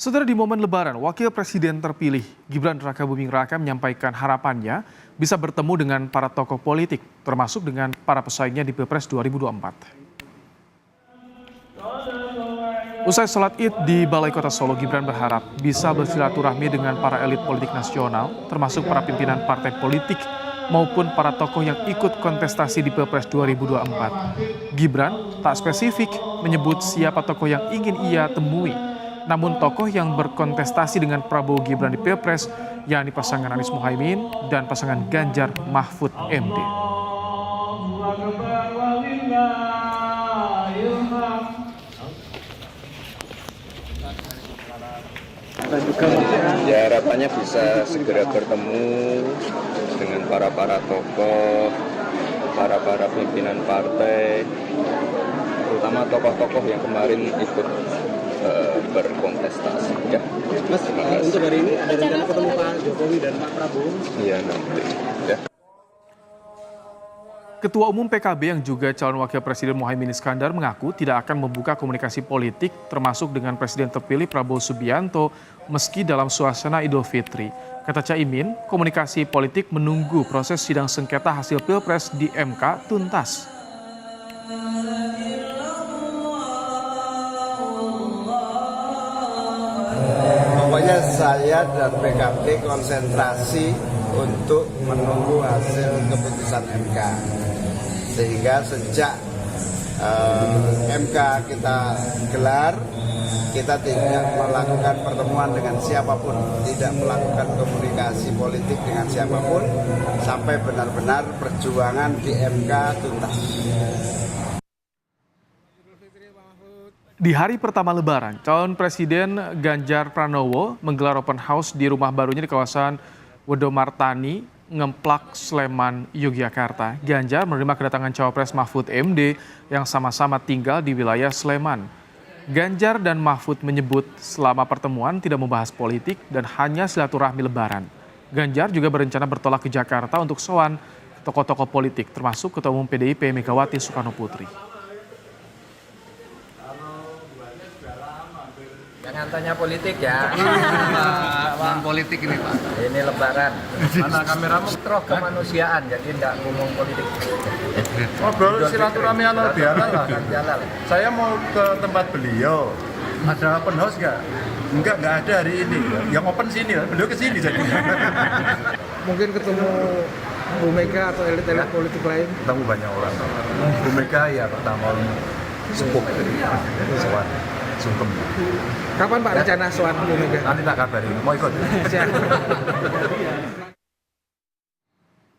Saudara, di momen Lebaran, Wakil Presiden terpilih Gibran Rakabuming Raka menyampaikan harapannya bisa bertemu dengan para tokoh politik, termasuk dengan para pesaingnya di Pilpres 2024. Usai sholat Id di Balai Kota Solo, Gibran berharap bisa bersilaturahmi dengan para elit politik nasional, termasuk para pimpinan partai politik maupun para tokoh yang ikut kontestasi di Pilpres 2024. Gibran tak spesifik menyebut siapa tokoh yang ingin ia temui, namun tokoh yang berkontestasi dengan Prabowo Gibran di Pilpres, yakni pasangan Anies Muhaimin dan pasangan Ganjar Mahfud MD. Ya, harapannya bisa segera bertemu dengan para tokoh, para pimpinan partai, terutama tokoh-tokoh yang kemarin ikut berkontestasi. Ya. Mas, untuk hari ini ada rencana ketemu Pak Jokowi dan Pak Prabowo? Iya, nanti. Ya. Ketua Umum PKB yang juga calon Wakil Presiden Muhaimin Iskandar mengaku tidak akan membuka komunikasi politik termasuk dengan Presiden terpilih Prabowo Subianto meski dalam suasana Idul Fitri. Kata Caimin, komunikasi politik menunggu proses sidang sengketa hasil Pilpres di MK tuntas. Pokoknya saya dan PKB konsentrasi untuk menunggu hasil keputusan MK. Sehingga sejak MK kita gelar, kita tidak melakukan pertemuan dengan siapapun, tidak melakukan komunikasi politik dengan siapapun, sampai benar-benar perjuangan di MK tuntas. Di hari pertama Lebaran, calon Presiden Ganjar Pranowo menggelar open house di rumah barunya di kawasan Wedomartani, Ngemplak, Sleman, Yogyakarta. Ganjar menerima kedatangan cawapres Mahfud MD yang sama-sama tinggal di wilayah Sleman. Ganjar dan Mahfud menyebut selama pertemuan tidak membahas politik dan hanya silaturahmi Lebaran. Ganjar juga berencana bertolak ke Jakarta untuk sowan tokoh-tokoh politik, termasuk Ketua Umum PDIP Megawati Soekarno Putri. Jangan tanya politik ya. Politik ini Pak. Ini Lebaran. Mana kameramu? Stroh kemanusiaan, jadi tidak ngomong politik. Ngobrol silaturahmi halal bihalal lah. Jalan. Saya mau ke tempat beliau. Ada open house nggak? Enggak ada hari ini. Yang open sini, beliau ke sini jadi. Mungkin ketemu Bu Mega atau elit-elit politik lain? Ketemu banyak orang. Bu Mega ya pertama sepuh sowan sungkem. Kapan Pak rencana sowan Bu Mega? Nanti tak kabarin. Mau ikut? Siap.